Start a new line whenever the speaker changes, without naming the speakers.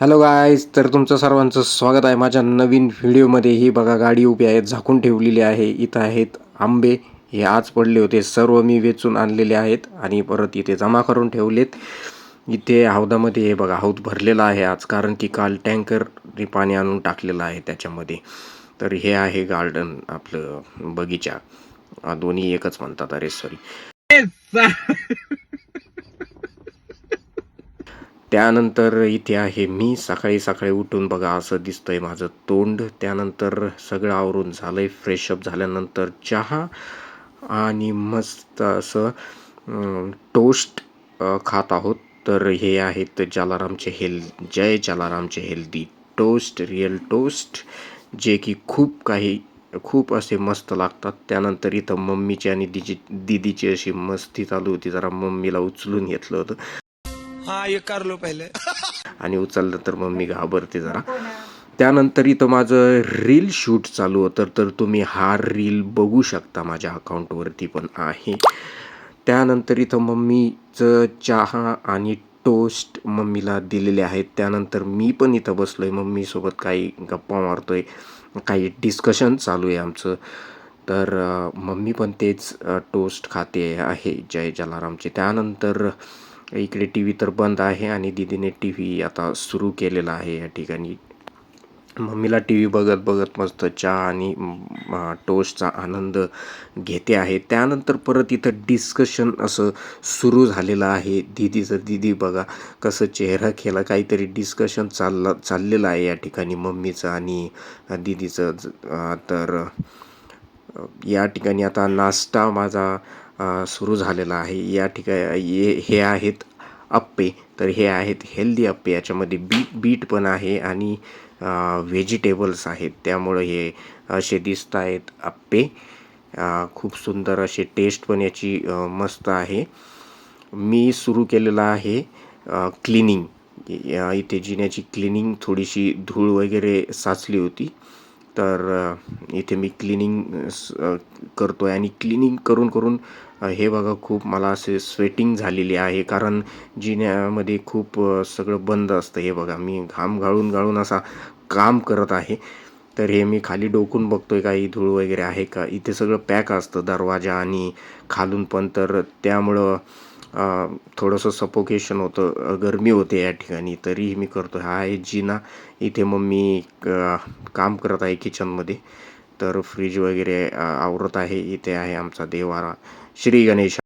Hello guys, तर तुमचं सर्वांचं स्वागत आहे माझ्या नवीन व्हिडिओमध्ये. ही बघा गाडी उभी आहे, झाकून ठेवलेली आहे. इथं आहेत आंबे, हे आज पडले होते, सर्व मी वेचून आणलेले आहेत आणि परत इथे जमा करून ठेवलेत. इथे हौदामध्ये हे बघा, हौद भरलेला आहे आज, कारण की काल टँकरने पाणी आणून टाकलेलं आहे त्याच्यामध्ये. तर हे आहे गार्डन, आपलं बगीचा, दोन्ही एकच म्हणतात, अरे सॉरी. त्यानंतर इथे आहे मी, सकाळी सकाळी उठून बघा असं दिसतंय माझं तोंड. त्यानंतर सगळं आवरून झालंय, फ्रेशअप झाल्यानंतर चहा आणि मस्त असं टोस्ट खात आहोत. तर हे आहेत जय जलारामचे हेल्दी टोस्ट, रिअल टोस्ट, जे की खूप असे मस्त लागतात. त्यानंतर इथं मम्मीची आणि दीदीची अशी मस्ती चालू होती, जरा मम्मीला उचलून घेतलं होतं.
हाँ ये कर लो पहले.
आणि उचललं तर मम्मी घाबरते जरा. त्यानंतर इथं माझं रील शूट चालू होतं, तर तुम्ही हा रील बघू शकता, माझ्या अकाउंटवरती पण आहे. त्यानंतर इथं मम्मीचं चहा आणि टोस्ट मम्मीला दिलेले आहेत. त्यानंतर मी पण इथं बसलोय, मम्मीसोबत काही गप्पा मारतोय, काही डिस्कशन चालू आहे आमचं. तर मम्मी पण तेच टोस्ट खाते आहे, जय जलारामचे. त्यानंतर इकडे टी व्ही तर बंद आहे आणि दीदीने टी व्ही आता सुरू केलेला आहे या ठिकाणी. मम्मीला टी व्ही बघत बघत मस्त चहा आणि टोस्टचा आनंद घेते आहे. त्यानंतर परत इथं डिस्कशन असं सुरू झालेलं आहे. दीदी बघा कसं चेहरा केला, काहीतरी डिस्कशन चाललेलं आहे या ठिकाणी मम्मीचं आणि दीदीचं. तर या ठिकाणी आता नाश्ता माझा सुरू झालेला आहे. या ठिकाणी हे आहेत अप्पे, तर हे आहेत हेल्दी अप्पे. याच्यामध्ये बीट पण आहे आणि व्हेजिटेबल्स आहेत, त्यामुळं हे असे दिसत आहेत अप्पे. खूप सुंदर असे, टेस्ट पण याची मस्त आहे. मी सुरू केलेलं आहे क्लिनिंग. इथे जिन्याची क्लिनिंग, थोडीशी धूळ वगैरे साचली होती, तर इथे मी क्लिनिंग करतो आहे. आणि क्लिनिंग करून करून हे बघा, खूप मला असे स्वेटिंग झालेली आहे, कारण जिन्यामध्ये खूप सगळं बंद असतं. हे बघा, मी घाम गाळून गाळून असा काम करत आहे. तर हे मी खाली डोकून बघतोय काही धूळ वगैरे आहे का. इथे सगळं पॅक असतं, दरवाजा आणि खालून पण, तर त्यामुळं थोडंसं सफोकेशन होतं, गरमी होते या ठिकाणी. तरीही मी करतो. हा आहे जिना. इथे मम्मी काम करत आहे किचनमध्ये, तर फ्रीज वगैरे आवरत आहे. इथे आहे आमचा देवारा, श्री गणेश.